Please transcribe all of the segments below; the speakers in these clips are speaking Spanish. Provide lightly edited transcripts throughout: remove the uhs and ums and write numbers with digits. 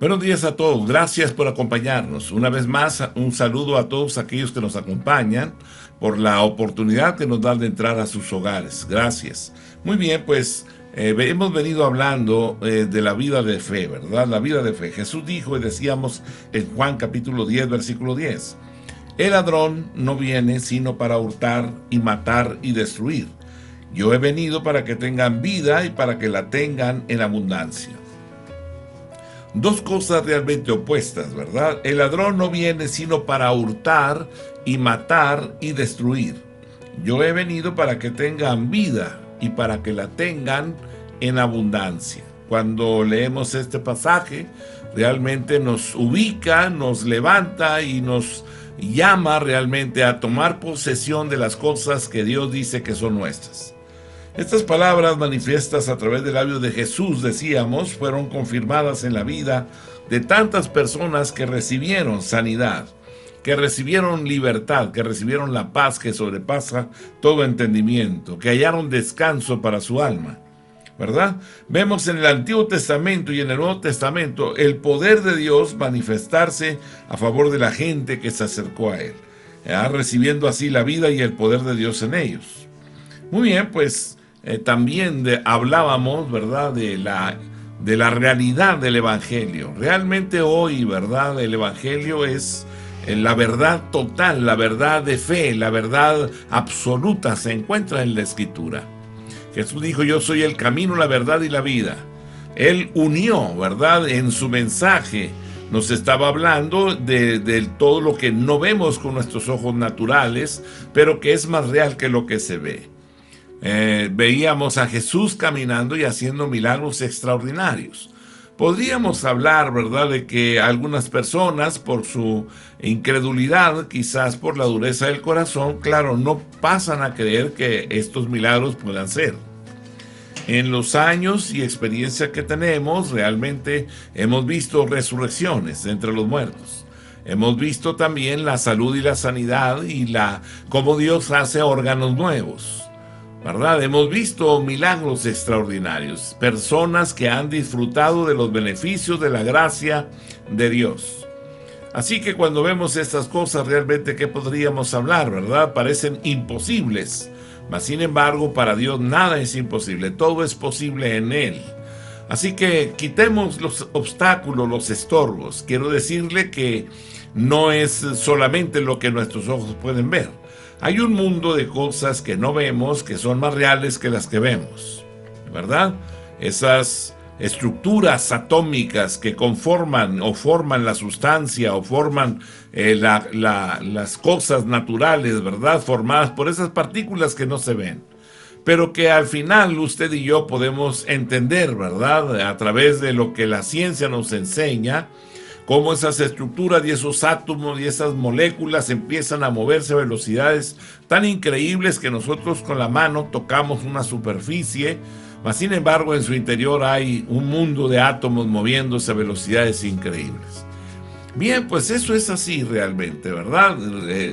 Buenos días a todos, gracias por acompañarnos. Una vez más, un saludo a todos aquellos que nos acompañan por la oportunidad que nos dan de entrar a sus hogares. Gracias. Muy bien, pues hemos venido hablando de la vida de fe, ¿verdad? La vida de fe. Jesús dijo y decíamos en Juan capítulo 10, versículo 10. El ladrón no viene sino para hurtar y matar y destruir. Yo he venido para que tengan vida y para que la tengan en abundancia. Dos cosas realmente opuestas, ¿verdad? El ladrón no viene sino para hurtar y matar y destruir. Yo he venido para que tengan vida y para que la tengan en abundancia. Cuando leemos este pasaje, realmente nos ubica, nos levanta y nos llama realmente a tomar posesión de las cosas que Dios dice que son nuestras. Estas palabras manifiestas a través del labio de Jesús, decíamos, fueron confirmadas en la vida de tantas personas que recibieron sanidad, que recibieron libertad, que recibieron la paz que sobrepasa todo entendimiento, que hallaron descanso para su alma, ¿verdad? Vemos en el Antiguo Testamento y en el Nuevo Testamento el poder de Dios manifestarse a favor de la gente que se acercó a Él, recibiendo así la vida y el poder de Dios en ellos. Muy bien, pues también hablábamos, ¿verdad?, de la realidad del Evangelio. Realmente hoy, ¿verdad?, el Evangelio es la verdad total, la verdad de fe, la verdad absoluta se encuentra en la Escritura. Jesús dijo: yo soy el camino, la verdad y la vida. Él unió, ¿verdad?, en su mensaje. Nos estaba hablando de todo lo que no vemos con nuestros ojos naturales, pero que es más real que lo que se ve. Veíamos a Jesús caminando y haciendo milagros extraordinarios. Podríamos hablar, ¿verdad?, de que algunas personas, por su incredulidad, quizás por la dureza del corazón, claro, no pasan a creer que estos milagros puedan ser. En los años y experiencia que tenemos, realmente hemos visto resurrecciones entre los muertos. Hemos visto también la salud y la sanidad y cómo Dios hace órganos nuevos, ¿verdad? Hemos visto milagros extraordinarios, personas que han disfrutado de los beneficios de la gracia de Dios. Así que cuando vemos estas cosas, realmente, ¿qué podríamos hablar, verdad? Parecen imposibles, mas sin embargo, para Dios nada es imposible, todo es posible en Él. Así que quitemos los obstáculos, los estorbos. Quiero decirle que no es solamente lo que nuestros ojos pueden ver. Hay un mundo de cosas que no vemos, que son más reales que las que vemos, ¿verdad? Esas estructuras atómicas que conforman o forman la sustancia o forman las cosas naturales, ¿verdad? Formadas por esas partículas que no se ven, pero que al final usted y yo podemos entender, ¿verdad?, a través de lo que la ciencia nos enseña, cómo esas estructuras y esos átomos y esas moléculas empiezan a moverse a velocidades tan increíbles que nosotros con la mano tocamos una superficie, mas sin embargo en su interior hay un mundo de átomos moviéndose a velocidades increíbles. Bien, pues eso es así realmente, ¿verdad?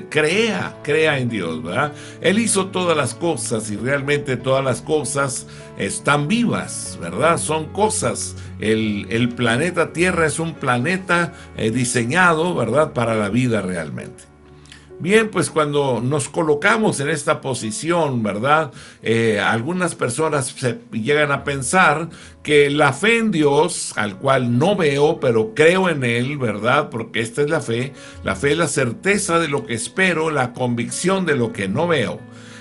Crea en Dios, ¿verdad? Él hizo todas las cosas y realmente todas las cosas están vivas, ¿verdad? Son cosas. El planeta Tierra es un planeta diseñado, ¿verdad?, para la vida realmente. Bien, pues cuando nos colocamos en esta posición, ¿verdad? Algunas personas se llegan a pensar que la fe en Dios, al cual no veo, pero creo en Él, ¿verdad? Porque esta es la fe. La fe es la certeza de lo que espero, la convicción de lo que no veo.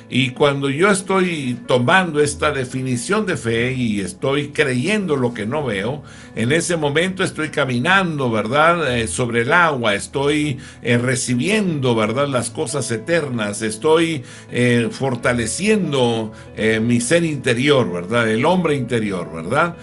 Y cuando yo estoy tomando esta definición de fe y estoy creyendo lo que no veo, en ese momento estoy caminando, ¿verdad?, sobre el agua, estoy recibiendo, ¿verdad?, las cosas eternas, estoy fortaleciendo mi ser interior, ¿verdad?, el hombre interior, ¿verdad?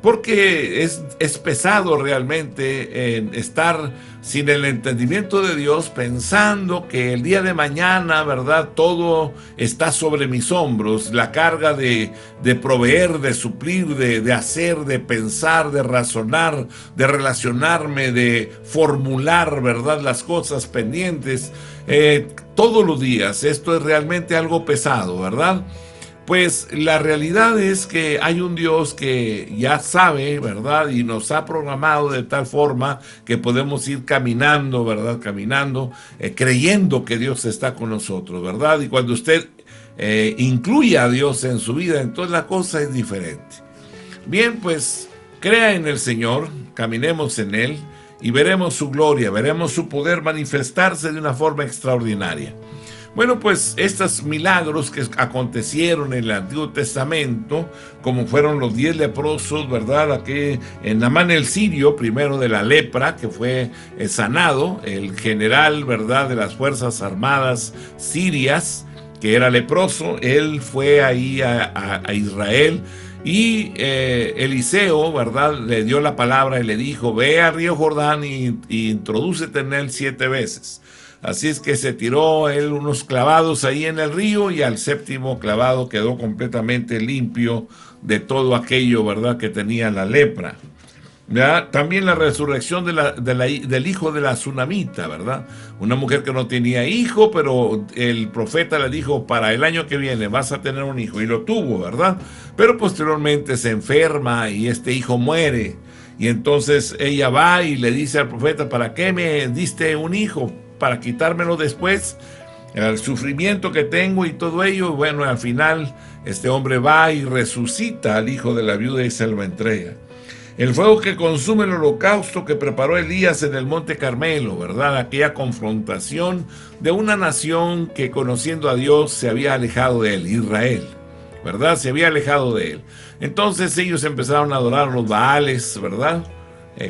Porque es pesado realmente estar sin el entendimiento de Dios, pensando que el día de mañana, ¿verdad?, todo está sobre mis hombros, la carga de proveer, de suplir, de hacer, de pensar, de razonar, de relacionarme, de formular, ¿verdad?, las cosas pendientes todos los días. Esto es realmente algo pesado, ¿verdad? Pues la realidad es que hay un Dios que ya sabe, ¿verdad? Y nos ha programado de tal forma que podemos ir caminando, ¿verdad? Caminando, creyendo que Dios está con nosotros, ¿verdad? Y cuando usted incluye a Dios en su vida, entonces la cosa es diferente. Bien, pues crea en el Señor, caminemos en Él y veremos su gloria, veremos su poder manifestarse de una forma extraordinaria. Bueno, pues estos milagros que acontecieron en el Antiguo Testamento, como fueron los 10 leprosos, ¿verdad? Aquí en Naamán el sirio, primero de la lepra, que fue sanado, el general, ¿verdad?, de las Fuerzas Armadas sirias, que era leproso, él fue ahí a Israel. Y Eliseo, ¿verdad?, le dio la palabra y le dijo: ve al río Jordán y introdúcete en él 7 veces. Así es que se tiró él unos clavados ahí en el río y al 7º clavado quedó completamente limpio de todo aquello, ¿verdad?, que tenía la lepra. ¿Verdad? También la resurrección del hijo de la tsunamita, ¿verdad? Una mujer que no tenía hijo, pero el profeta le dijo: para el año que viene vas a tener un hijo, y lo tuvo, ¿verdad? Pero posteriormente se enferma y este hijo muere, y entonces ella va y le dice al profeta: ¿para qué me diste un hijo? ¿Para quitármelo después? El sufrimiento que tengo y todo ello. Bueno, al final este hombre va y resucita al hijo de la viuda y se lo entrega. El fuego que consume el holocausto que preparó Elías en el Monte Carmelo, ¿verdad? Aquella confrontación de una nación que, conociendo a Dios, se había alejado de él, Israel, ¿verdad? Se había alejado de él. Entonces ellos empezaron a adorar a los Baales, ¿verdad?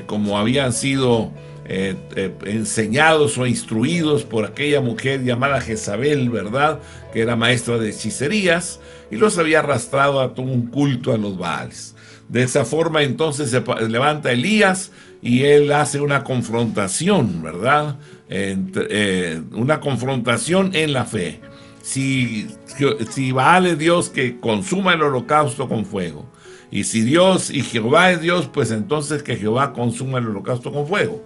Como habían sido enseñados o instruidos por aquella mujer llamada Jezabel, ¿verdad?, que era maestra de hechicerías, y los había arrastrado a todo un culto a los Baales. De esa forma entonces se levanta Elías y él hace una confrontación, ¿verdad? Una confrontación en la fe. Si Baal es Dios, que consuma el holocausto con fuego. Y si Dios y Jehová es Dios, pues entonces que Jehová consuma el holocausto con fuego.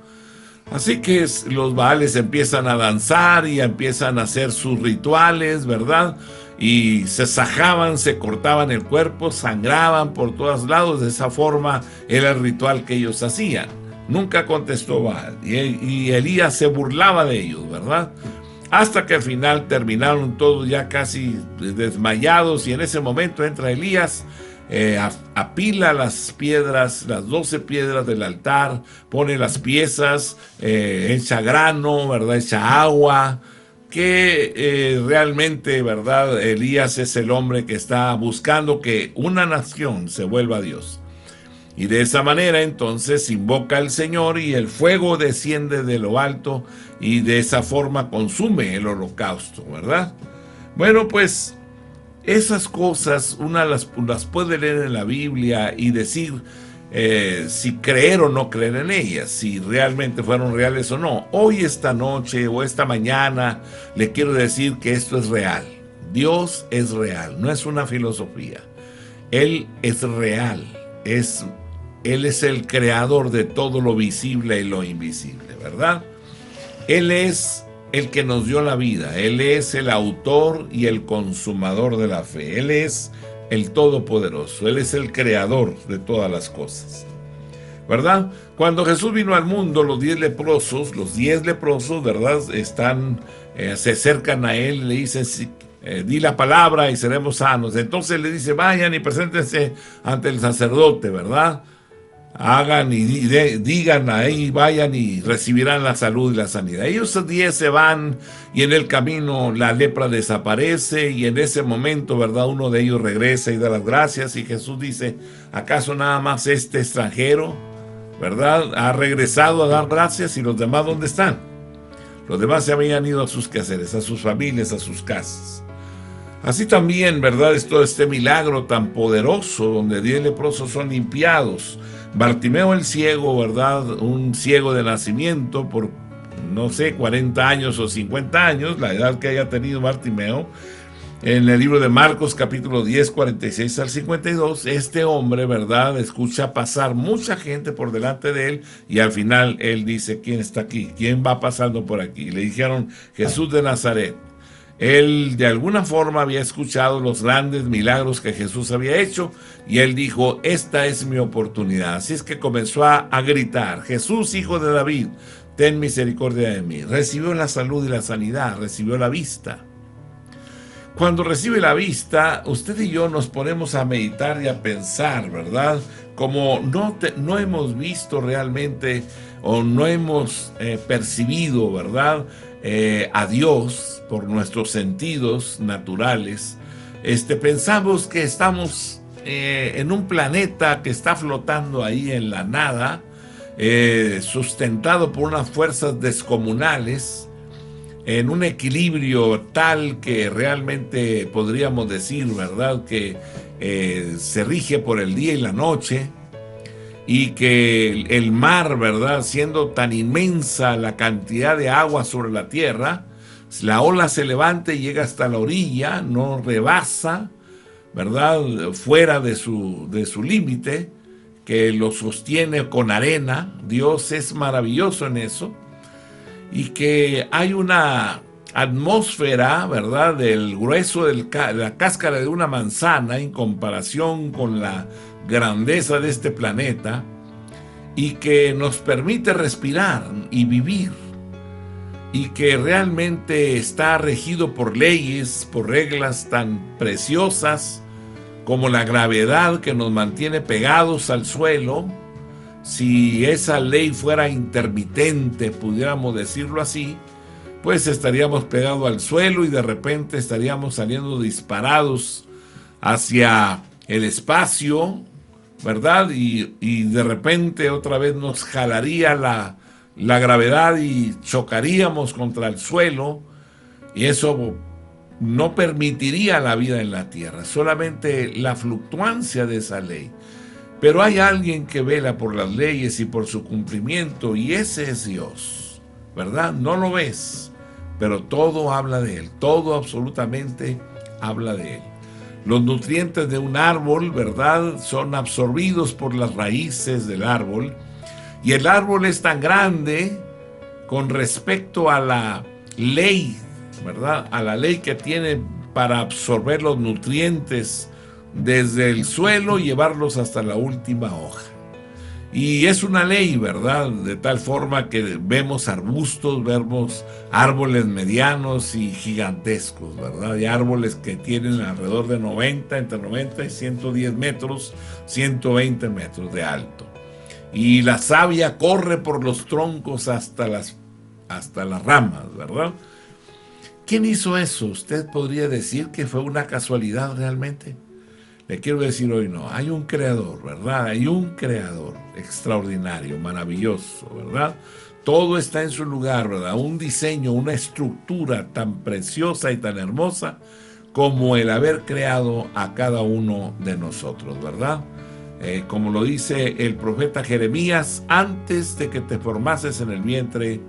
Así que los Baales empiezan a danzar y empiezan a hacer sus rituales, ¿verdad? Y se sajaban, se cortaban el cuerpo, sangraban por todos lados. De esa forma era el ritual que ellos hacían. Nunca contestó Baal. Y Elías se burlaba de ellos, ¿verdad? Hasta que al final terminaron todos ya casi desmayados, y en ese momento entra Elías, apila las piedras, las 12 piedras del altar, pone las piezas, echa grano, ¿verdad?, echa agua, que realmente, ¿verdad?, Elías es el hombre que está buscando que una nación se vuelva a Dios. Y de esa manera entonces invoca al Señor y el fuego desciende de lo alto y de esa forma consume el holocausto, ¿verdad? Bueno, pues esas cosas una las puede leer en la Biblia y decir si creer o no creer en ellas, si realmente fueron reales o no. Hoy, esta noche o esta mañana, le quiero decir que esto es real. Dios es real, no es una filosofía. Él es real, Él es el creador de todo lo visible y lo invisible, ¿verdad? Él es el que nos dio la vida, Él es el autor y el consumador de la fe, Él es el Todopoderoso, Él es el creador de todas las cosas, ¿verdad? Cuando Jesús vino al mundo, los 10 leprosos, ¿verdad?, se acercan a Él y le dicen: di la palabra y seremos sanos. Entonces le dice: vayan y preséntense ante el sacerdote, ¿verdad? Hagan y digan ahí, vayan y recibirán la salud y la sanidad. Ellos 10 se van y en el camino la lepra desaparece, y en ese momento, ¿verdad?, uno de ellos regresa y da las gracias, y Jesús dice: ¿acaso nada más este extranjero, ¿verdad?, ha regresado a dar gracias? ¿Y los demás dónde están? Los demás se habían ido a sus quehaceres, a sus familias, a sus casas. Así también, ¿verdad?, es todo este milagro tan poderoso donde 10 leprosos son limpiados. Bartimeo el ciego, ¿verdad?, un ciego de nacimiento por, no sé, 40 años o 50 años, la edad que haya tenido Bartimeo. En el libro de Marcos, capítulo 10, 46 al 52, este hombre, ¿verdad?, escucha pasar mucha gente por delante de él, y al final él dice: ¿quién está aquí? ¿Quién va pasando por aquí? Le dijeron: Jesús de Nazaret. Él de alguna forma había escuchado los grandes milagros que Jesús había hecho y él dijo, esta es mi oportunidad. Así es que comenzó a gritar, Jesús, hijo de David, ten misericordia de mí. Recibió la salud y la sanidad, recibió la vista. Cuando recibe la vista, usted y yo nos ponemos a meditar y a pensar, ¿verdad? Como no hemos visto realmente o no hemos percibido, ¿verdad? A Dios por nuestros sentidos naturales. Pensamos que estamos en un planeta que está flotando ahí en la nada, sustentado por unas fuerzas descomunales, en un equilibrio tal que realmente podríamos decir, ¿verdad?, que se rige por el día y la noche, y que el mar, ¿verdad?, siendo tan inmensa la cantidad de agua sobre la tierra, la ola se levanta y llega hasta la orilla, no rebasa, ¿verdad?, fuera de su límite, que lo sostiene con arena. Dios es maravilloso en eso. Y que hay una atmósfera, ¿verdad?, del grueso de la cáscara de una manzana en comparación con la grandeza de este planeta, y que nos permite respirar y vivir, y que realmente está regido por leyes, por reglas tan preciosas como la gravedad que nos mantiene pegados al suelo. Si esa ley fuera intermitente, pudiéramos decirlo así, pues estaríamos pegados al suelo y de repente estaríamos saliendo disparados hacia el espacio, ¿verdad? Y de repente otra vez nos jalaría la gravedad y chocaríamos contra el suelo, y eso no permitiría la vida en la tierra, solamente la fluctuancia de esa ley. Pero hay alguien que vela por las leyes y por su cumplimiento, y ese es Dios, ¿verdad? No lo ves, pero todo habla de Él, todo absolutamente habla de Él. Los nutrientes de un árbol, ¿verdad?, son absorbidos por las raíces del árbol, y el árbol es tan grande con respecto a la ley, ¿verdad?, a la ley que tiene para absorber los nutrientes desde el suelo y llevarlos hasta la última hoja. Y es una ley, ¿verdad?, de tal forma que vemos arbustos, vemos árboles medianos y gigantescos, ¿verdad? Y árboles que tienen alrededor de entre 90 y 110 metros, 120 metros de alto. Y la savia corre por los troncos hasta las ramas, ¿verdad? ¿Quién hizo eso? Usted podría decir que fue una casualidad realmente. Le quiero decir hoy, no, hay un creador, ¿verdad? Hay un creador extraordinario, maravilloso, ¿verdad? Todo está en su lugar, ¿verdad? Un diseño, una estructura tan preciosa y tan hermosa como el haber creado a cada uno de nosotros, ¿verdad? Como lo dice el profeta Jeremías, antes de que te formases en el vientre,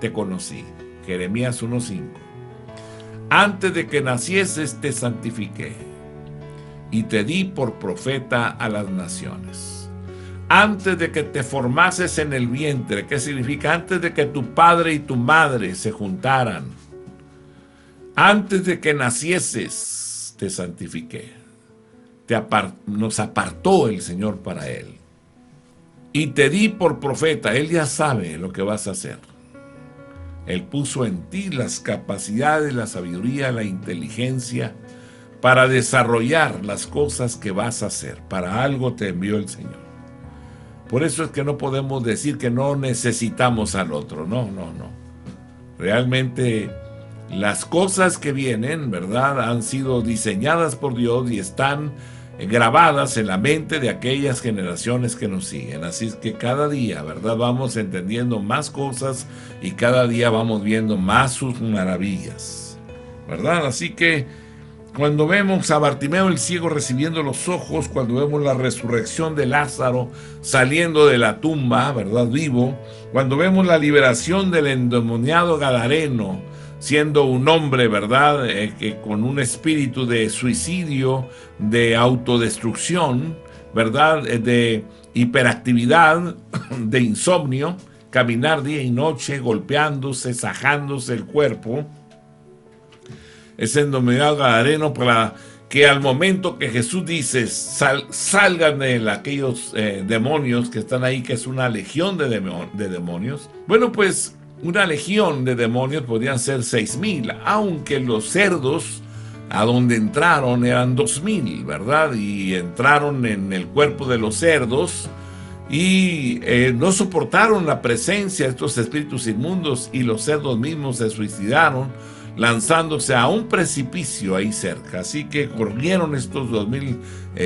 te conocí. Jeremías 1:5. Antes de que nacieses, te santifiqué y te di por profeta a las naciones. Antes de que te formases en el vientre, ¿qué significa? Antes de que tu padre y tu madre se juntaran, antes de que nacieses, te santifiqué. Nos apartó el Señor para Él. Y te di por profeta. Él ya sabe lo que vas a hacer. Él puso en ti las capacidades, la sabiduría, la inteligencia, para desarrollar las cosas que vas a hacer. Para algo te envió el Señor. Por eso es que no podemos decir que no necesitamos al otro. No. Realmente las cosas que vienen, ¿verdad?, han sido diseñadas por Dios y están grabadas en la mente de aquellas generaciones que nos siguen. Así es que cada día, ¿verdad?, vamos entendiendo más cosas y cada día vamos viendo más sus maravillas, ¿verdad? Así que cuando vemos a Bartimeo el ciego recibiendo los ojos, cuando vemos la resurrección de Lázaro saliendo de la tumba, ¿verdad?, vivo, cuando vemos la liberación del endemoniado gadareno, siendo un hombre, ¿verdad?, que con un espíritu de suicidio, de autodestrucción, ¿verdad?, de hiperactividad, de insomnio, caminar día y noche, golpeándose, sajándose el cuerpo. es endemoniado gadareno, para que al momento que Jesús dice, salgan de él aquellos demonios que están ahí, que es una legión de demonios. Bueno, pues una legión de demonios podrían ser 6,000, aunque los cerdos a donde entraron eran 2,000, ¿verdad? Y entraron en el cuerpo de los cerdos y no soportaron la presencia de estos espíritus inmundos, y los cerdos mismos se suicidaron lanzándose a un precipicio ahí cerca. Así que corrieron estos 2,000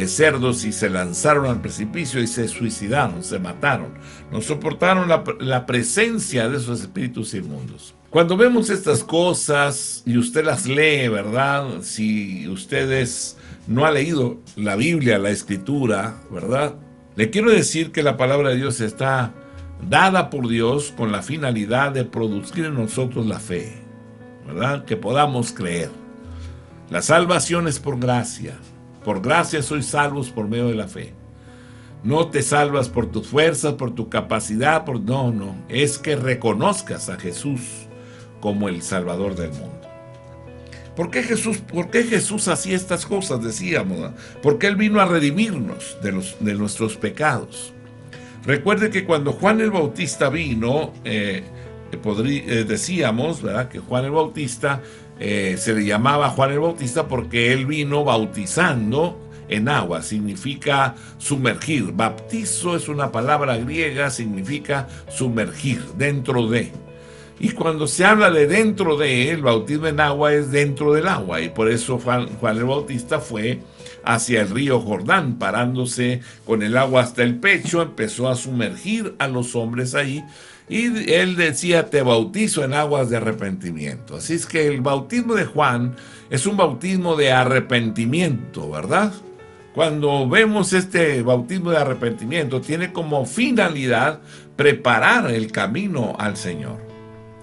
cerdos y se lanzaron al precipicio y se suicidaron, se mataron. No soportaron la presencia de esos espíritus inmundos. Cuando vemos estas cosas y usted las lee, ¿verdad? Si ustedes no ha leído la Biblia, la Escritura, ¿verdad? Le quiero decir que la palabra de Dios está dada por Dios con la finalidad de producir en nosotros la fe, ¿verdad? Que podamos creer. La salvación es por gracia. Por gracia sois salvos por medio de la fe. No te salvas por tus fuerzas, por tu capacidad, no. Es que reconozcas a Jesús como el Salvador del mundo. ¿Por qué Jesús hacía estas cosas? Decíamos, ¿no? Porque Él vino a redimirnos de nuestros pecados. Recuerde que cuando Juan el Bautista vino, decíamos, ¿verdad?, que Juan el Bautista se le llamaba Juan el Bautista porque él vino bautizando en agua, significa sumergir. Bautizo es una palabra griega, significa sumergir, dentro de. Y cuando se habla de dentro de, el bautismo en agua es dentro del agua, y por eso Juan el Bautista fue hacia el río Jordán, parándose con el agua hasta el pecho, empezó a sumergir a los hombres ahí, y él decía, te bautizo en aguas de arrepentimiento. Así es que el bautismo de Juan es un bautismo de arrepentimiento, ¿verdad? Cuando vemos este bautismo de arrepentimiento, tiene como finalidad preparar el camino al Señor.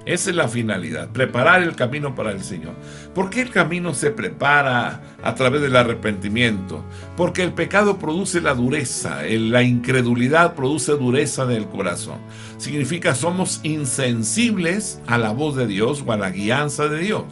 Esa es la finalidad, preparar el camino para el Señor. ¿Por qué el camino se prepara a través del arrepentimiento? Porque el pecado produce la dureza, la incredulidad produce dureza del corazón. Significa somos insensibles a la voz de Dios o a la guianza de Dios.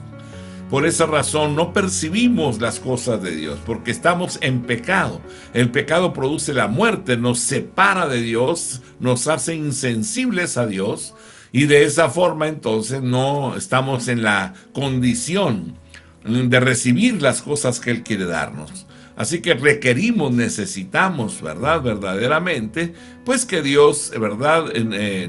Por esa razón no percibimos las cosas de Dios, porque estamos en pecado. El pecado produce la muerte, nos separa de Dios, nos hace insensibles a Dios, y de esa forma entonces no estamos en la condición de recibir las cosas que Él quiere darnos. Así que requerimos, necesitamos, ¿verdad? Verdaderamente, pues que Dios, ¿verdad?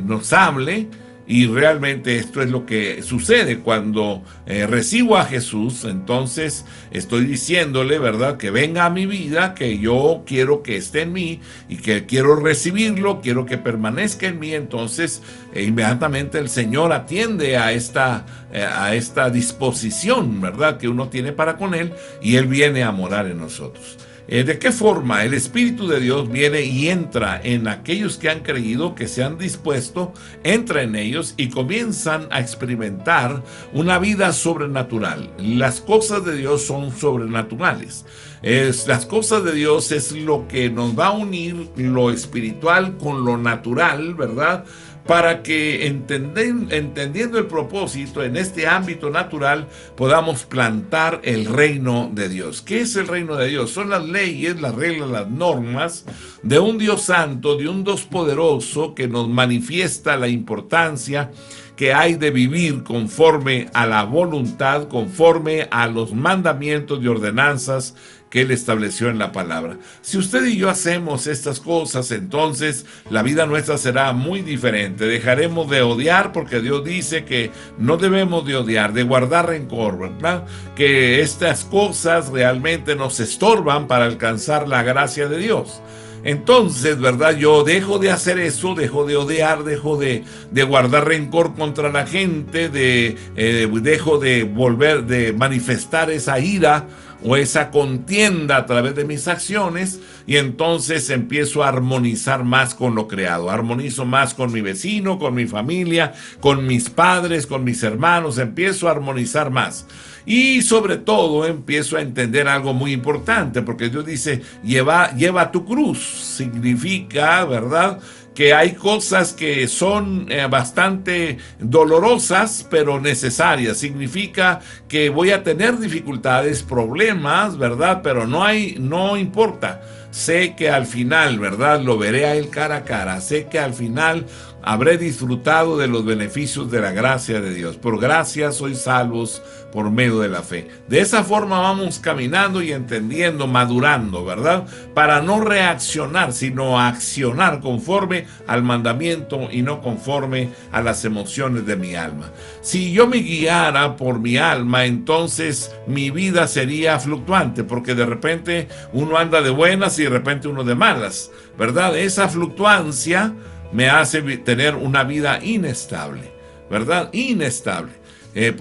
Nos hable. Y realmente esto es lo que sucede cuando recibo a Jesús. Entonces estoy diciéndole, ¿verdad?, que venga a mi vida, que yo quiero que esté en mí y que quiero recibirlo, quiero que permanezca en mí. Entonces inmediatamente el Señor atiende a esta disposición, ¿verdad?, que uno tiene para con Él, y Él viene a morar en nosotros. ¿De qué forma? El Espíritu de Dios viene y entra en aquellos que han creído, que se han dispuesto, entra en ellos y comienzan a experimentar una vida sobrenatural. Las cosas de Dios son sobrenaturales. Las cosas de Dios es lo que nos va a unir lo espiritual con lo natural, ¿verdad?, para que entendiendo el propósito en este ámbito natural podamos plantar el reino de Dios. ¿Qué es el reino de Dios? Son las leyes, las reglas, las normas de un Dios santo, de un Dios poderoso, que nos manifiesta la importancia que hay de vivir conforme a la voluntad, conforme a los mandamientos y ordenanzas que Él estableció en la palabra. Si usted y yo hacemos estas cosas, entonces la vida nuestra será muy diferente. Dejaremos de odiar, porque Dios dice que no debemos de odiar, de guardar rencor, ¿verdad? Que estas cosas realmente nos estorban para alcanzar la gracia de Dios. Entonces, ¿verdad?, yo dejo de hacer eso, dejo de odiar, dejo de guardar rencor contra la gente, dejo de manifestar esa ira o esa contienda a través de mis acciones, y entonces empiezo a armonizar más con lo creado. Armonizo más con mi vecino, con mi familia, con mis padres, con mis hermanos. Empiezo a armonizar más. Y sobre todo empiezo a entender algo muy importante, porque Dios dice, lleva tu cruz. Significa, ¿verdad?, que hay cosas que son bastante dolorosas, pero necesarias. Significa que voy a tener dificultades, problemas, ¿verdad? Pero no importa. Sé que al final, ¿verdad? Lo veré a él cara a cara. Sé que al final habré disfrutado de los beneficios de la gracia de Dios. Por gracia sois salvos por medio de la fe. De esa forma vamos caminando y entendiendo, madurando, ¿verdad? Para no reaccionar, sino accionar conforme al mandamiento y no conforme a las emociones de mi alma. Si yo me guiara por mi alma, entonces mi vida sería fluctuante, porque de repente uno anda de buenas y de repente uno de malas, ¿verdad? Esa fluctuancia me hace tener una vida inestable, ¿verdad? Inestable.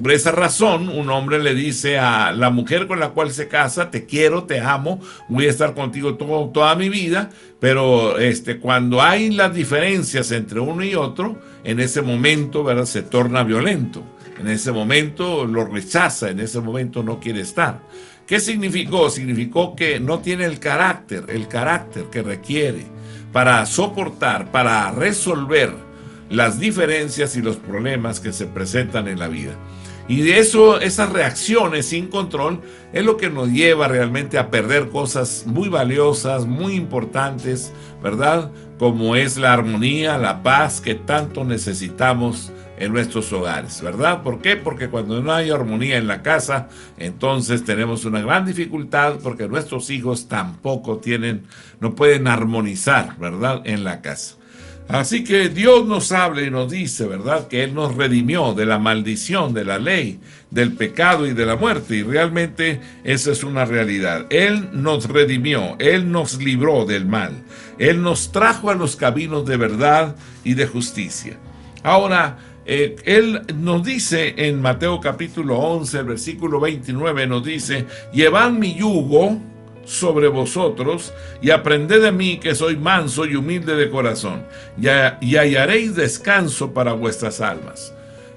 Por esa razón, un hombre le dice a la mujer con la cual se casa: te quiero, te amo, voy a estar contigo toda mi vida, pero cuando hay las diferencias entre uno y otro, en ese momento, ¿verdad?, se torna violento. En ese momento lo rechaza, en ese momento no quiere estar. ¿Qué significó? Significó que no tiene el carácter que requiere para soportar, para resolver las diferencias y los problemas que se presentan en la vida. Y de eso, esas reacciones sin control es lo que nos lleva realmente a perder cosas muy valiosas, muy importantes, ¿verdad? Como es la armonía, la paz que tanto necesitamos en nuestros hogares, ¿verdad? ¿Por qué? Porque cuando no hay armonía en la casa, entonces tenemos una gran dificultad, porque nuestros hijos tampoco no pueden armonizar, ¿verdad?, en la casa. Así que Dios nos habla y nos dice, ¿verdad?, que Él nos redimió de la maldición, de la ley, del pecado y de la muerte. Y realmente esa es una realidad. Él nos redimió, Él nos libró del mal. Él nos trajo a los caminos de verdad y de justicia. Ahora, Él nos dice en Mateo capítulo 11, el versículo 29, nos dice: llevad mi yugo sobre vosotros y aprended de mí, que soy manso y humilde de corazón, y hallaréis descanso para vuestras almas.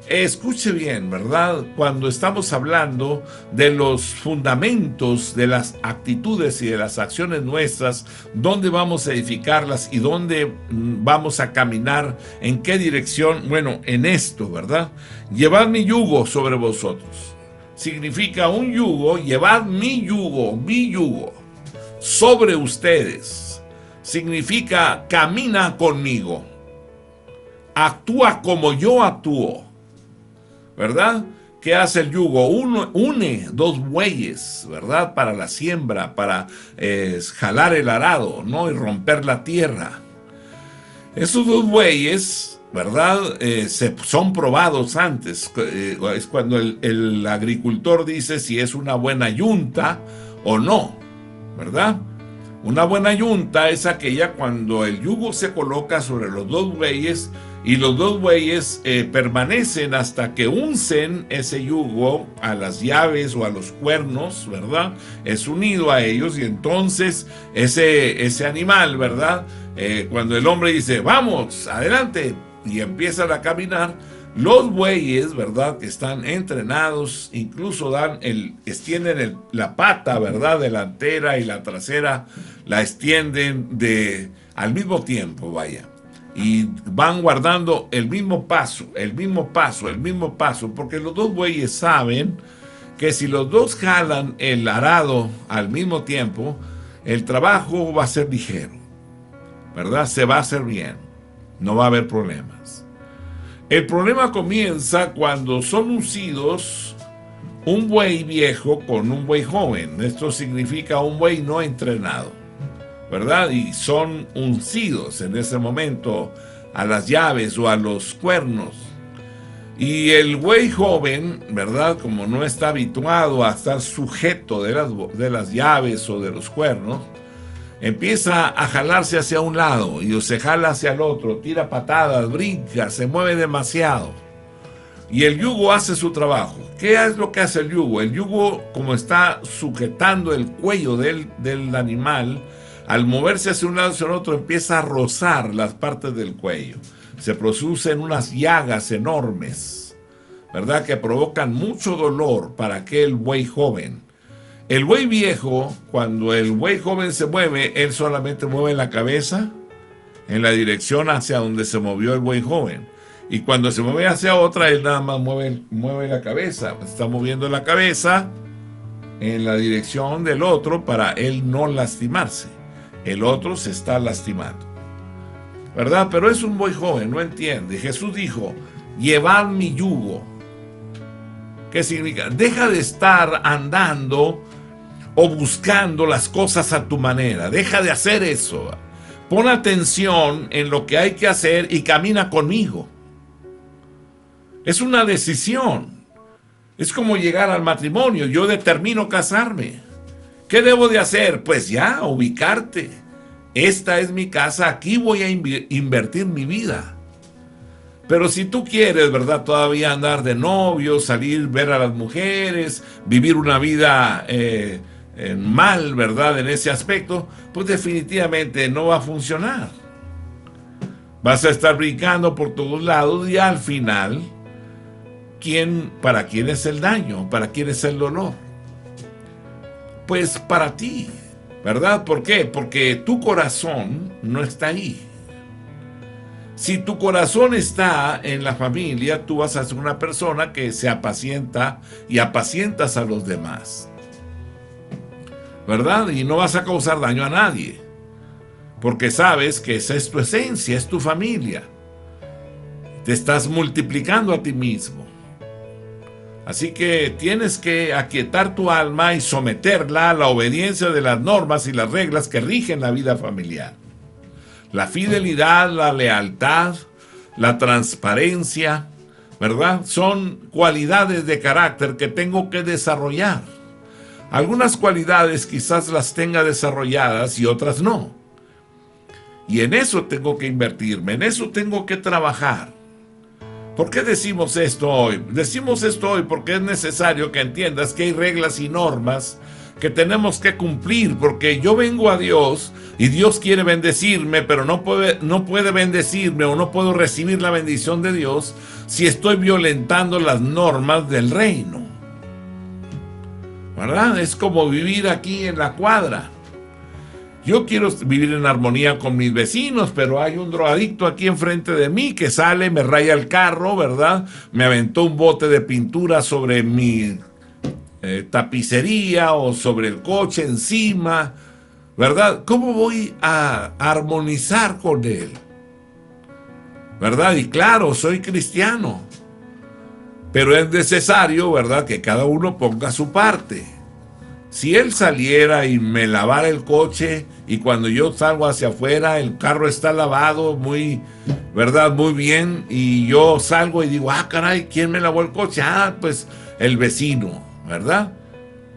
Escuche bien, ¿verdad? Cuando estamos hablando de los fundamentos de las actitudes y de las acciones nuestras, dónde vamos a edificarlas y dónde vamos a caminar, en qué dirección, bueno, en esto, ¿verdad? Llevad mi yugo sobre vosotros. Significa un yugo, llevad mi yugo sobre ustedes. Significa camina conmigo, actúa como yo actúo, ¿verdad? ¿Qué hace el yugo? Une dos bueyes, ¿verdad?, para la siembra, para jalar el arado, ¿no?, y romper la tierra. Esos dos bueyes, ¿verdad?, son probados antes. Es cuando el agricultor dice si es una buena yunta o no, ¿verdad? Una buena yunta es aquella cuando el yugo se coloca sobre los dos bueyes y los dos bueyes permanecen hasta que uncen ese yugo a las llaves o a los cuernos, ¿verdad? Es unido a ellos, y entonces ese animal, ¿verdad?, cuando el hombre dice vamos, adelante, y empiezan a caminar, los bueyes, ¿verdad?, que están entrenados, incluso extienden la pata, ¿verdad?, delantera, y la trasera la extienden al mismo tiempo, vaya. Y van guardando el mismo paso, porque los dos bueyes saben que si los dos jalan el arado al mismo tiempo, el trabajo va a ser ligero, ¿verdad? Se va a hacer bien, no va a haber problemas. El problema comienza cuando son uncidos un buey viejo con un buey joven. Esto significa un buey no entrenado, ¿verdad? Y son uncidos en ese momento a las llaves o a los cuernos. Y el buey joven, ¿verdad?, como no está habituado a estar sujeto de las llaves o de los cuernos, empieza a jalarse hacia un lado y se jala hacia el otro, tira patadas, brinca, se mueve demasiado. Y el yugo hace su trabajo. ¿Qué es lo que hace el yugo? El yugo, como está sujetando el cuello del animal, al moverse hacia un lado y hacia el otro, empieza a rozar las partes del cuello. Se producen unas llagas enormes, ¿verdad?, que provocan mucho dolor para aquel buey joven. El buey viejo, cuando el buey joven se mueve, él solamente mueve la cabeza en la dirección hacia donde se movió el buen joven. Y cuando se mueve hacia otra, él nada más mueve la cabeza. Está moviendo la cabeza en la dirección del otro para él no lastimarse. El otro se está lastimando, ¿verdad? Pero es un buen joven, no entiende. Jesús dijo, llevad mi yugo. ¿Qué significa? Deja de estar andando o buscando las cosas a tu manera. Deja de hacer eso. Pon atención en lo que hay que hacer y camina conmigo. Es una decisión. Es como llegar al matrimonio. Yo determino casarme. ¿Qué debo de hacer? Pues ya, ubicarte. Esta es mi casa, aquí voy a invertir mi vida. Pero si tú quieres, ¿verdad?, todavía andar de novio, salir, ver a las mujeres, vivir una vida mal, ¿verdad?, en ese aspecto, pues definitivamente no va a funcionar. Vas a estar brincando por todos lados y al final, ¿para quién es el daño? ¿Para quién es el dolor? Pues para ti, ¿verdad? ¿Por qué? Porque tu corazón no está ahí. Si tu corazón está en la familia, tú vas a ser una persona que se apacienta y apacientas a los demás, ¿verdad? Y no vas a causar daño a nadie, porque sabes que esa es tu esencia, es tu familia. Te estás multiplicando a ti mismo. Así que tienes que aquietar tu alma y someterla a la obediencia de las normas y las reglas que rigen la vida familiar. La fidelidad, la lealtad, la transparencia, ¿verdad? Son cualidades de carácter que tengo que desarrollar. Algunas cualidades quizás las tenga desarrolladas y otras no. Y en eso tengo que invertirme, en eso tengo que trabajar. ¿Por qué decimos esto hoy? Decimos esto hoy porque es necesario que entiendas que hay reglas y normas que tenemos que cumplir, porque yo vengo a Dios y Dios quiere bendecirme, pero no puede bendecirme o no puedo recibir la bendición de Dios si estoy violentando las normas del reino, ¿verdad? Es como vivir aquí en la cuadra. Yo quiero vivir en armonía con mis vecinos, pero hay un drogadicto aquí enfrente de mí que sale, me raya el carro, ¿verdad? Me aventó un bote de pintura sobre mi tapicería o sobre el coche encima, ¿verdad? ¿Cómo voy a armonizar con él? ¿Verdad? Y claro, soy cristiano, pero es necesario, ¿verdad?, que cada uno ponga su parte. Si él saliera y me lavara el coche y cuando yo salgo hacia afuera el carro está lavado ¿verdad?, muy bien, y yo salgo y digo, ah, caray, ¿quién me lavó el coche? Ah, pues el vecino, ¿verdad?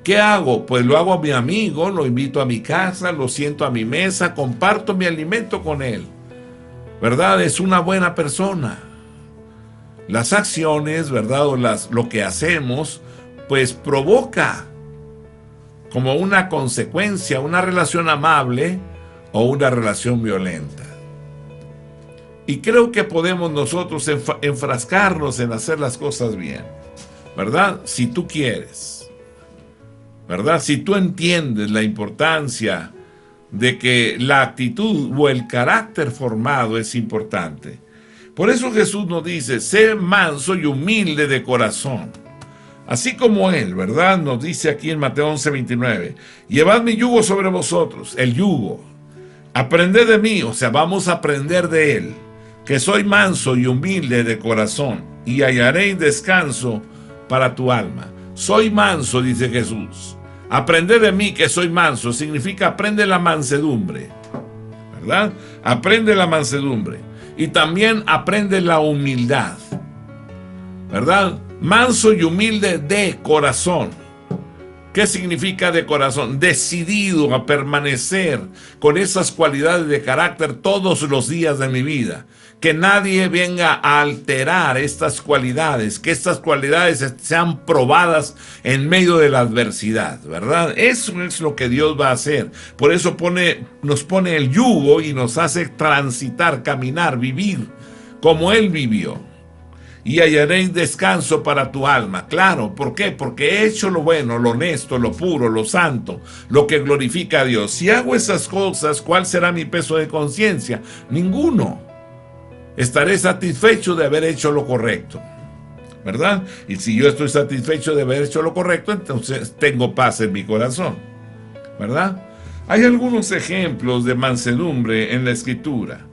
¿Qué hago? Pues lo hago a mi amigo, lo invito a mi casa, lo siento a mi mesa, comparto mi alimento con él, ¿verdad? Es una buena persona. Las acciones, ¿verdad?, o lo que hacemos, pues provoca como una consecuencia, una relación amable o una relación violenta. Y creo que podemos nosotros enfrascarnos en hacer las cosas bien, ¿verdad? Si tú quieres, ¿verdad? Si tú entiendes la importancia de que la actitud o el carácter formado es importante. Por eso Jesús nos dice, sé manso y humilde de corazón. Así como Él, ¿verdad? Nos dice aquí en Mateo 11:29, llevad mi yugo sobre vosotros, el yugo. Aprended de mí, o sea, vamos a aprender de Él, que soy manso y humilde de corazón, y hallaréis descanso para tu alma. Soy manso, dice Jesús. Aprended de mí que soy manso, significa aprende la mansedumbre, ¿verdad? Aprende la mansedumbre. Y también aprende la humildad, ¿verdad? Manso y humilde de corazón. ¿Qué significa de corazón? Decidido a permanecer con esas cualidades de carácter todos los días de mi vida. Que nadie venga a alterar estas cualidades, que estas cualidades sean probadas en medio de la adversidad, ¿verdad? Eso es lo que Dios va a hacer. Por eso nos pone el yugo y nos hace transitar, caminar, vivir como Él vivió. y hallaréis descanso para tu alma. Claro, ¿por qué? Porque he hecho lo bueno, lo honesto, lo puro, lo santo, lo que glorifica a Dios. Si hago esas cosas, ¿cuál será mi peso de conciencia? Ninguno. Estaré satisfecho de haber hecho lo correcto, ¿verdad? Y si yo estoy satisfecho de haber hecho lo correcto, entonces tengo paz en mi corazón, ¿verdad? Hay algunos ejemplos de mansedumbre en la Escritura.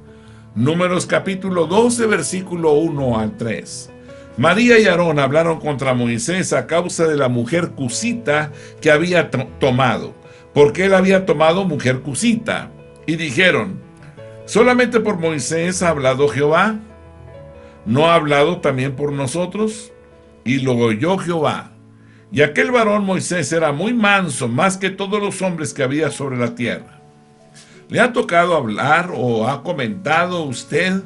Números capítulo 12, versículo 1 al 3. María y Aarón hablaron contra Moisés a causa de la mujer cusita que había tomado, porque él había tomado mujer cusita. Y dijeron: ¿solamente por Moisés ha hablado Jehová? ¿No ha hablado también por nosotros? Y lo oyó Jehová. Y aquel varón Moisés era muy manso, más que todos los hombres que había sobre la tierra. ¿Le ha tocado hablar o ha comentado usted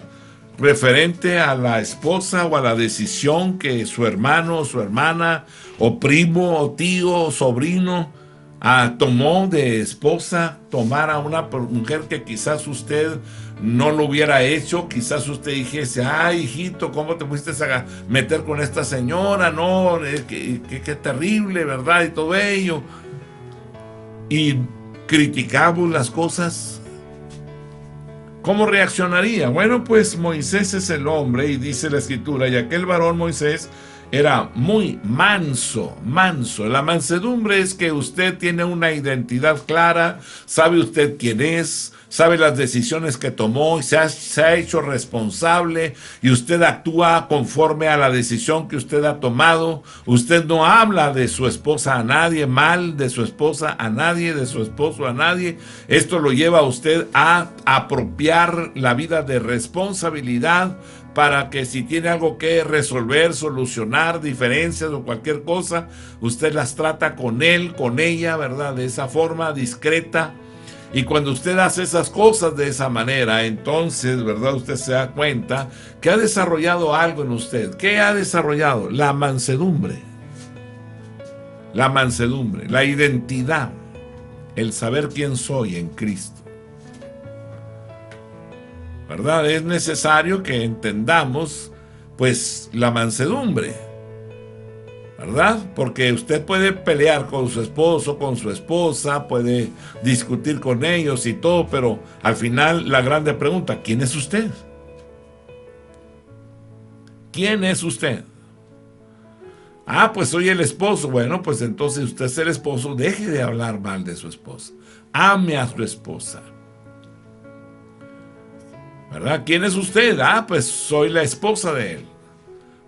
referente a la esposa o a la decisión que su hermano o su hermana o primo o tío o sobrino tomó de esposa, tomar a una mujer que quizás usted no lo hubiera hecho? Quizás usted dijese: ay, hijito, ¿cómo te fuiste a meter con esta señora? No, qué terrible, ¿verdad? Y todo ello. Y criticamos las cosas. ¿Cómo reaccionaría? Bueno, pues Moisés es el hombre, y dice la Escritura, y aquel varón Moisés era muy manso. La mansedumbre es que usted tiene una identidad clara, sabe usted quién es, sabe las decisiones que tomó, se ha hecho responsable y usted actúa conforme a la decisión que usted ha tomado. Usted no habla de su esposa a nadie, mal de su esposa a nadie, de su esposo a nadie. Esto lo lleva a usted a apropiar la vida de responsabilidad, para que si tiene algo que resolver, solucionar, diferencias o cualquier cosa, usted las trata con él, con ella, ¿verdad? De esa forma discreta. Y cuando usted hace esas cosas de esa manera, entonces, ¿verdad? Usted se da cuenta que ha desarrollado algo en usted. ¿Qué ha desarrollado? La mansedumbre. La mansedumbre, la identidad, el saber quién soy en Cristo. ¿Verdad? Es necesario que entendamos, pues, la mansedumbre, ¿verdad? Porque usted puede pelear con su esposo, con su esposa, puede discutir con ellos y todo, pero al final la grande pregunta: ¿quién es usted? ¿Quién es usted? Ah, pues soy el esposo. Bueno, pues entonces usted es el esposo, deje de hablar mal de su esposa. Ame a su esposa. ¿Verdad? ¿Quién es usted? Ah, pues soy la esposa de él.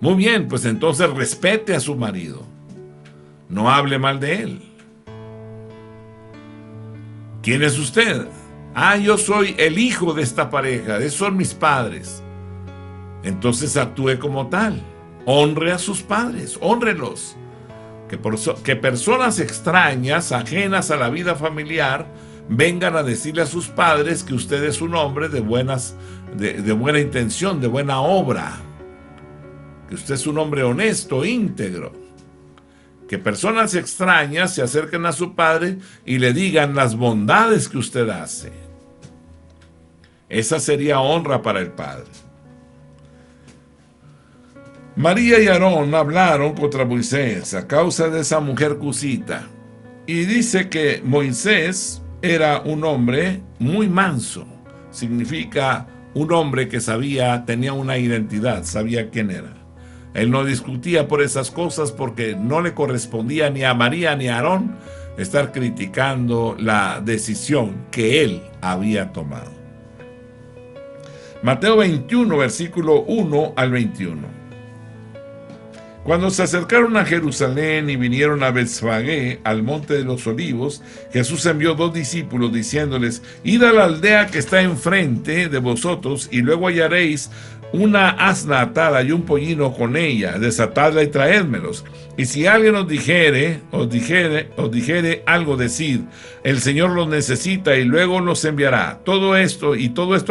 Muy bien, pues entonces respete a su marido. No hable mal de él. ¿Quién es usted? Ah, yo soy el hijo de esta pareja, esos son mis padres. Entonces actúe como tal. Honre a sus padres, hónrelos. Que personas extrañas, ajenas a la vida familiar, vengan a decirle a sus padres que usted es un hombre de buena intención, de buena obra, que usted es un hombre honesto, íntegro. Que personas extrañas se acerquen a su padre y le digan las bondades que usted hace. Esa sería honra para el padre. María y Aarón hablaron contra Moisés a causa de esa mujer cusita, y dice que Moisés era un hombre muy manso. Significa un hombre que tenía una identidad, sabía quién era. Él no discutía por esas cosas porque no le correspondía ni a María ni a Aarón estar criticando la decisión que él había tomado. Mateo 21, versículo 1 al 21. Cuando se acercaron a Jerusalén y vinieron a Bethfagé, al monte de los olivos, Jesús envió 2 discípulos diciéndoles: id a la aldea que está enfrente de vosotros, y luego hallaréis una asna atada y un pollino con ella, desatadla y traédmelos. Y si alguien os dijere algo, decid: el Señor los necesita y luego los enviará. Todo esto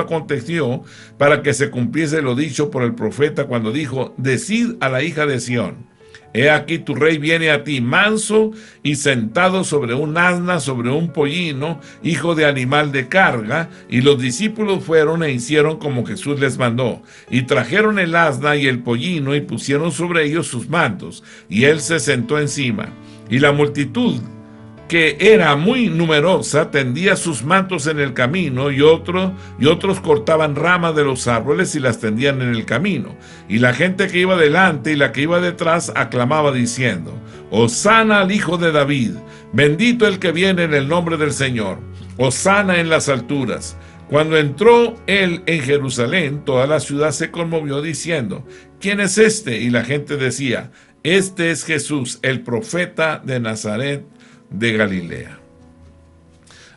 aconteció para que se cumpliese lo dicho por el profeta cuando dijo: decid a la hija de Sión: He aquí tu rey viene a ti manso y sentado sobre un asna, sobre un pollino, hijo de animal de carga. Y los discípulos fueron e hicieron como Jesús les mandó. Y trajeron el asna y el pollino y pusieron sobre ellos sus mantos. Y él se sentó encima. Y la multitud, que era muy numerosa, tendía sus mantos en el camino, y otros cortaban ramas de los árboles y las tendían en el camino. Y la gente que iba delante y la que iba detrás aclamaba diciendo: Hosana al Hijo de David, bendito el que viene en el nombre del Señor, Hosana en las alturas. Cuando entró él en Jerusalén, toda la ciudad se conmovió diciendo: ¿Quién es este? Y la gente decía: Este es Jesús, el profeta de Nazaret de Galilea.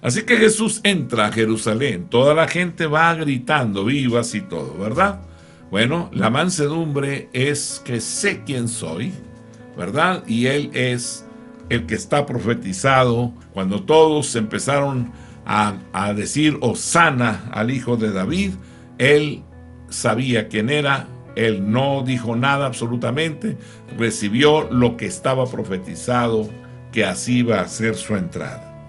Así que Jesús entra a Jerusalén, toda la gente va gritando vivas y todo, ¿verdad? Bueno, la mansedumbre es que sé quién soy, ¿verdad? Y él es el que está profetizado. Cuando todos empezaron a decir Hosana al Hijo de David, él sabía quién era. Él no dijo nada absolutamente, recibió lo que estaba profetizado, que así va a ser su entrada.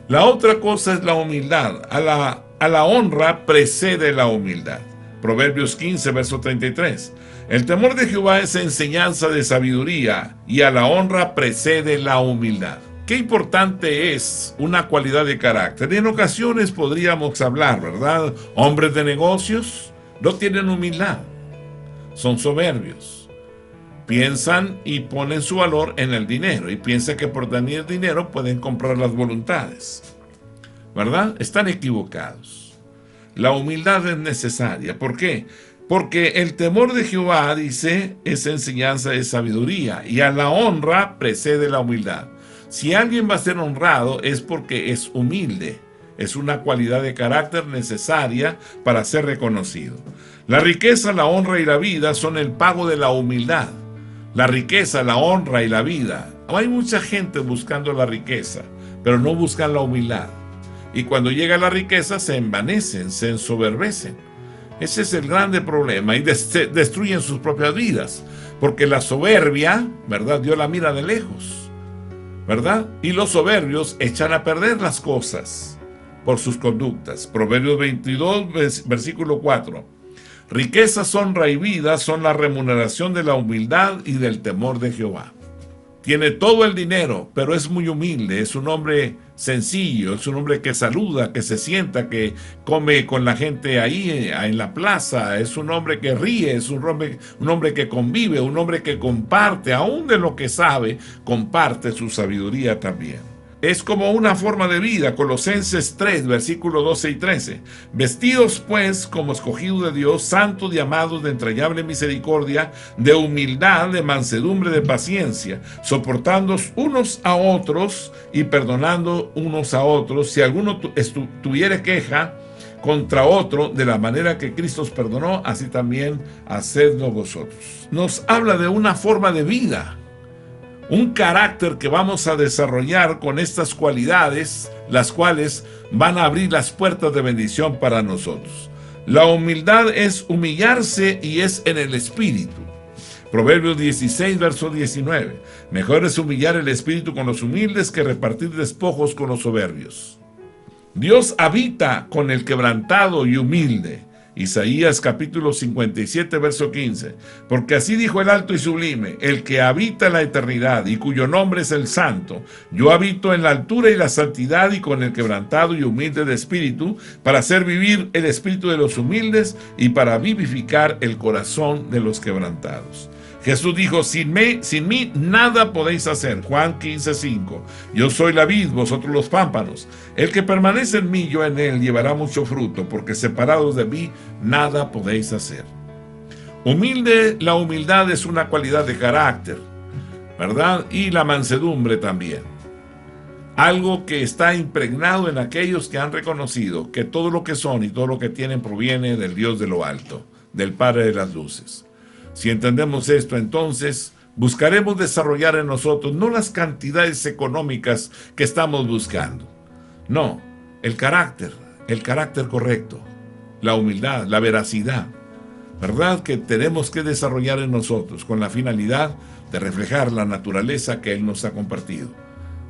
La otra cosa es la humildad. A la honra precede la humildad. Proverbios 15, verso 33. El temor de Jehová es enseñanza de sabiduría, y a la honra precede la humildad. Qué importante es una cualidad de carácter. En ocasiones podríamos hablar, ¿verdad? Hombres de negocios no tienen humildad, son soberbios. Piensan y ponen su valor en el dinero y piensan que por tener dinero pueden comprar las voluntades, ¿verdad? Están equivocados. La humildad es necesaria. ¿Por qué? Porque el temor de Jehová, dice, es enseñanza de sabiduría, y a la honra precede la humildad. Si alguien va a ser honrado es porque es humilde. Es una cualidad de carácter necesaria para ser reconocido. La riqueza, la honra y la vida son el pago de la humildad. La riqueza, la honra y la vida. Hay mucha gente buscando la riqueza, pero no buscan la humildad. Y cuando llega la riqueza se envanecen, se ensoberbecen. Ese es el grande problema, y destruyen sus propias vidas. Porque la soberbia, ¿verdad? Dios la mira de lejos, ¿verdad? Y los soberbios echan a perder las cosas por sus conductas. Proverbios 22, versículo 4. Riquezas, honra y vida son la remuneración de la humildad y del temor de Jehová. Tiene todo el dinero, pero es muy humilde, es un hombre sencillo, es un hombre que saluda, que se sienta, que come con la gente ahí en la plaza, es un hombre que ríe, es un hombre que convive, un hombre que comparte, aún de lo que sabe, comparte su sabiduría también. Es como una forma de vida. Colosenses 3, versículos 12 y 13. Vestidos pues como escogidos de Dios, santos y amados de entrañable misericordia, de humildad, de mansedumbre, de paciencia, soportándoos unos a otros y perdonando unos a otros, si alguno tuviere queja contra otro, de la manera que Cristo os perdonó, así también hacedlo vosotros. Nos habla de una forma de vida, un carácter que vamos a desarrollar con estas cualidades, las cuales van a abrir las puertas de bendición para nosotros. La humildad es humillarse y es en el espíritu. Proverbios 16, verso 19. Mejor es humillar el espíritu con los humildes que repartir despojos con los soberbios. Dios habita con el quebrantado y humilde. Isaías capítulo 57, verso 15. Porque así dijo el alto y sublime, el que habita en la eternidad y cuyo nombre es el Santo. Yo habito en la altura y la santidad y con el quebrantado y humilde de espíritu, para hacer vivir el espíritu de los humildes y para vivificar el corazón de los quebrantados. Jesús dijo, sin mí nada podéis hacer. Juan 15:5. Yo soy la vid, vosotros los pámpanos. El que permanece en mí, yo en él, llevará mucho fruto, porque separados de mí, nada podéis hacer. La humildad es una cualidad de carácter, ¿verdad? Y la mansedumbre también. Algo que está impregnado en aquellos que han reconocido que todo lo que son y todo lo que tienen proviene del Dios de lo alto, del Padre de las luces. Si entendemos esto, entonces buscaremos desarrollar en nosotros no las cantidades económicas que estamos buscando. No, el carácter correcto, la humildad, la veracidad. ¿verdad?, que tenemos que desarrollar en nosotros con la finalidad de reflejar la naturaleza que Él nos ha compartido.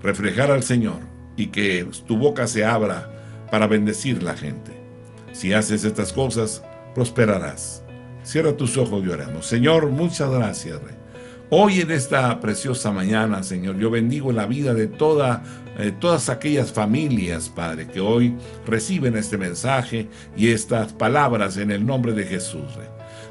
Reflejar al Señor y que tu boca se abra para bendecir la gente. Si haces estas cosas, prosperarás. Cierra tus ojos y oremos. Señor, muchas gracias, Rey. Hoy en esta preciosa mañana, Señor, yo bendigo la vida de todas aquellas familias, Padre, que hoy reciben este mensaje y estas palabras en el nombre de Jesús, Rey.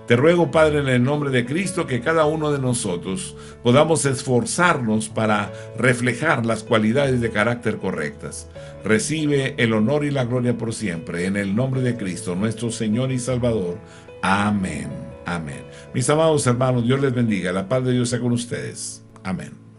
Te ruego, Padre, en el nombre de Cristo, que cada uno de nosotros podamos esforzarnos para reflejar las cualidades de carácter correctas. Recibe el honor y la gloria por siempre, en el nombre de Cristo, nuestro Señor y Salvador. Amén. Amén. Mis amados hermanos, Dios les bendiga. La paz de Dios sea con ustedes. Amén.